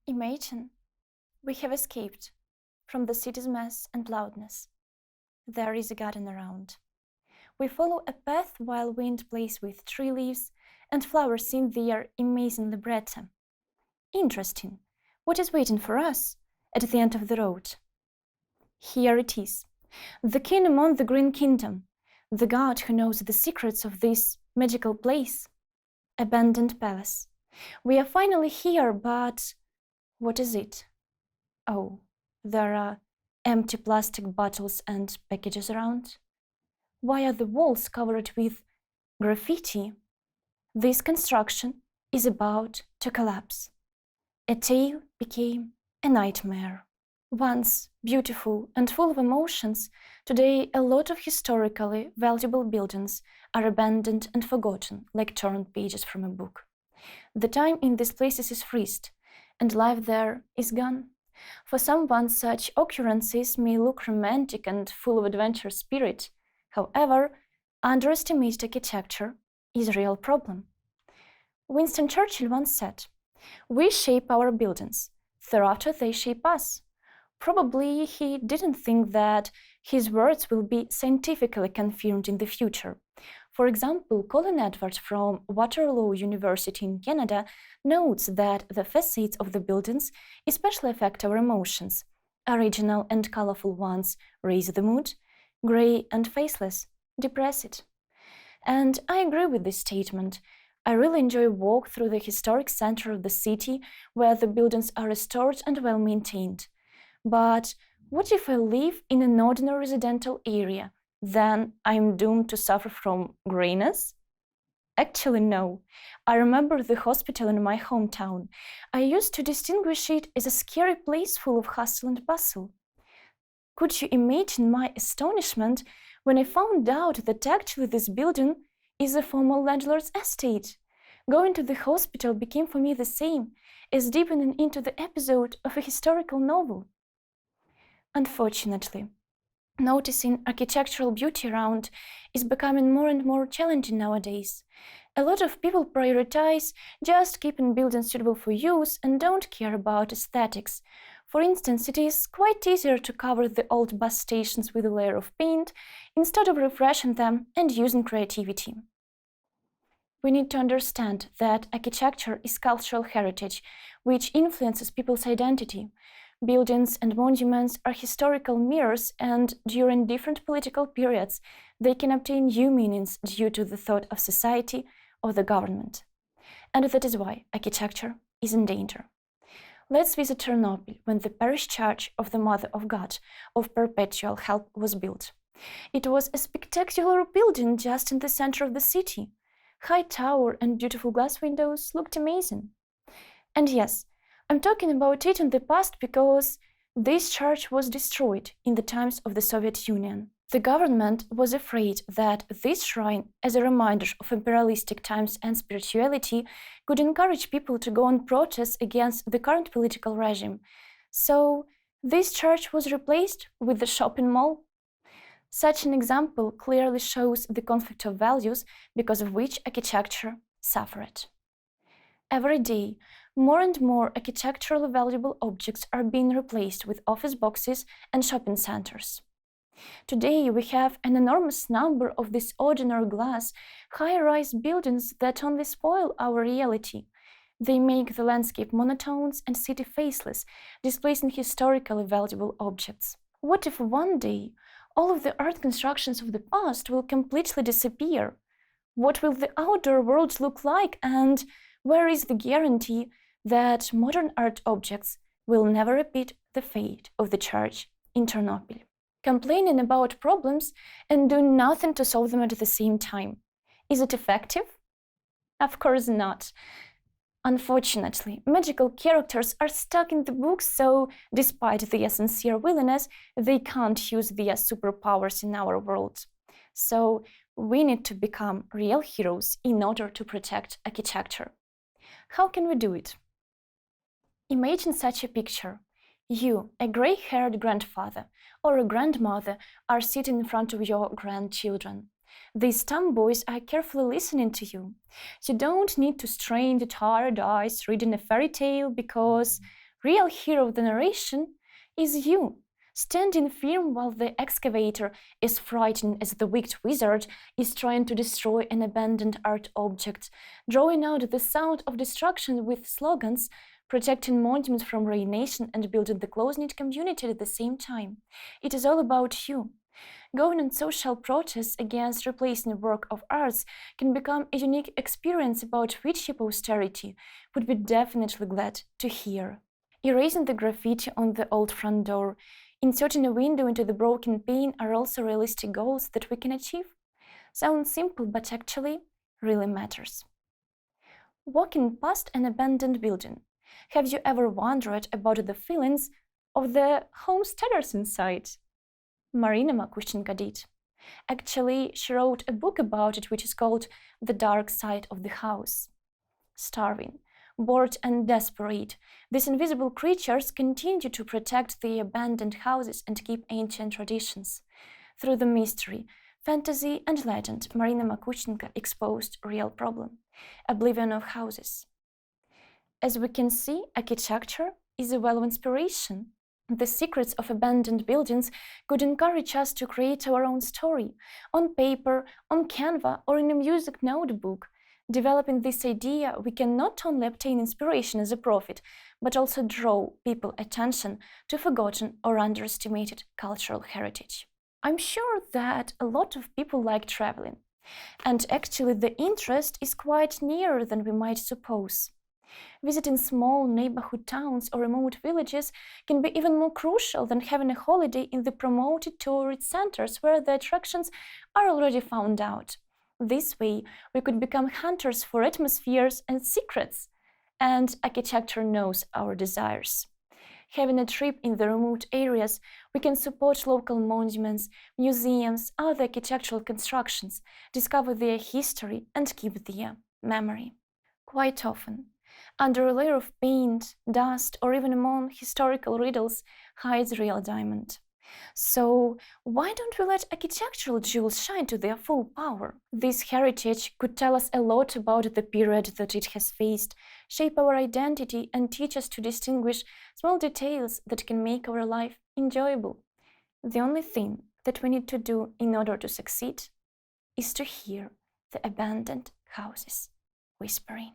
Imagine we have escaped from the city's mess and loudness. There is a garden around. We follow a path while wind plays with tree leaves and flowers seem there amazingly bright. Interesting. What is waiting for us at the end of the road? Here it is. The king among the Green Kingdom, the god who knows the secrets of this magical place. Abandoned palace. We are finally here, but what is it? Oh, there are empty plastic bottles and packages around. Why are the walls covered with graffiti? This construction is about to collapse. A tale became a nightmare. Once beautiful and full of emotions, today a lot of historically valuable buildings are abandoned and forgotten like torn pages from a book. The time in these places is freezed, and life there is gone. For someone, such occurrences may look romantic and full of adventure spirit. However, underestimated architecture is a real problem. Winston Churchill once said, "We shape our buildings, thereafter they shape us." Probably he didn't think that his words will be scientifically confirmed in the future. For example, Colin Edwards from Waterloo University in Canada notes that the facades of the buildings especially affect our emotions. Original and colorful ones raise the mood, gray and faceless depress it. And I agree with this statement. I really enjoy a walk through the historic center of the city where the buildings are restored and well maintained. But what if I live in an ordinary residential area? Then I'm doomed to suffer from grayness? Actually, no. I remember the hospital in my hometown. I used to distinguish it as a scary place full of hustle and bustle. Could you imagine my astonishment when I found out that actually this building is a former landlord's estate? Going to the hospital became for me the same as deepening into the episode of a historical novel. Unfortunately, noticing architectural beauty around is becoming more and more challenging nowadays. A lot of people prioritize just keeping buildings suitable for use and don't care about aesthetics. For instance, it is quite easier to cover the old bus stations with a layer of paint instead of refreshing them and using creativity. We need to understand that architecture is cultural heritage, which influences people's identity. Buildings and monuments are historical mirrors, and during different political periods, they can obtain new meanings due to the thought of society or the government. And that is why architecture is in danger. Let's visit Chernobyl, when the parish church of the Mother of God of Perpetual Help was built. It was a spectacular building just in the center of the city. High tower and beautiful glass windows looked amazing. And yes, I'm talking about it in the past because this church was destroyed in the times of the Soviet Union. The government was afraid that this shrine, as a reminder of imperialistic times and spirituality, could encourage people to go on protests against the current political regime. So this church was replaced with the shopping mall. Such an example clearly shows the conflict of values because of which architecture suffered. Every day, more and more architecturally valuable objects are being replaced with office boxes and shopping centers. Today, we have an enormous number of these ordinary glass, high-rise buildings that only spoil our reality. They make the landscape monotone and city faceless, displacing historically valuable objects. What if one day all of the art constructions of the past will completely disappear? What will the outdoor world look like, and where is the guarantee that modern art objects will never repeat the fate of the church in Chernobyl? Complaining about problems and doing nothing to solve them at the same time. Is it effective? Of course not. Unfortunately, magical characters are stuck in the books, so despite their sincere willingness, they can't use their superpowers in our world. So we need to become real heroes in order to protect architecture. How can we do it? Imagine such a picture. You, a gray-haired grandfather or a grandmother, are sitting in front of your grandchildren. These tomboys are carefully listening to you. You don't need to strain the tired eyes reading a fairy tale because Real hero of the narration is you, standing firm while the excavator is frightened as the wicked wizard is trying to destroy an abandoned art object, drawing out the sound of destruction with slogans, protecting monuments from ruination and building the close-knit community at the same time. It is all about you. Going on social protests against replacing work of arts can become a unique experience about which your posterity would be definitely glad to hear. Erasing the graffiti on the old front door, inserting a window into the broken pane are also realistic goals that we can achieve. Sounds simple, but actually really matters. Walking past an abandoned building. Have you ever wondered about the feelings of the homesteaders inside? Marina Makushchenko did. Actually, she wrote a book about it which is called The Dark Side of the House. Starving, bored and desperate, these invisible creatures continue to protect the abandoned houses and keep ancient traditions. Through the mystery, fantasy and legend, Marina Makushchenko exposed a real problem: oblivion of houses. As we can see, architecture is a well of inspiration. The secrets of abandoned buildings could encourage us to create our own story, on paper, on Canva, or in a music notebook. Developing this idea, we can not only obtain inspiration as a profit, but also draw people's attention to forgotten or underestimated cultural heritage. I'm sure that a lot of people like traveling, and actually the interest is quite nearer than we might suppose. Visiting small neighborhood towns or remote villages can be even more crucial than having a holiday in the promoted tourist centers where the attractions are already found out. This way, we could become hunters for atmospheres and secrets, and architecture knows our desires. Having a trip in the remote areas, we can support local monuments, museums, other architectural constructions, discover their history, and keep their memory. Quite often, under a layer of paint, dust, or even among historical riddles hides real diamond. So why don't we let architectural jewels shine to their full power? This heritage could tell us a lot about the period that it has faced, shape our identity, and teach us to distinguish small details that can make our life enjoyable. The only thing that we need to do in order to succeed is to hear the abandoned houses whispering.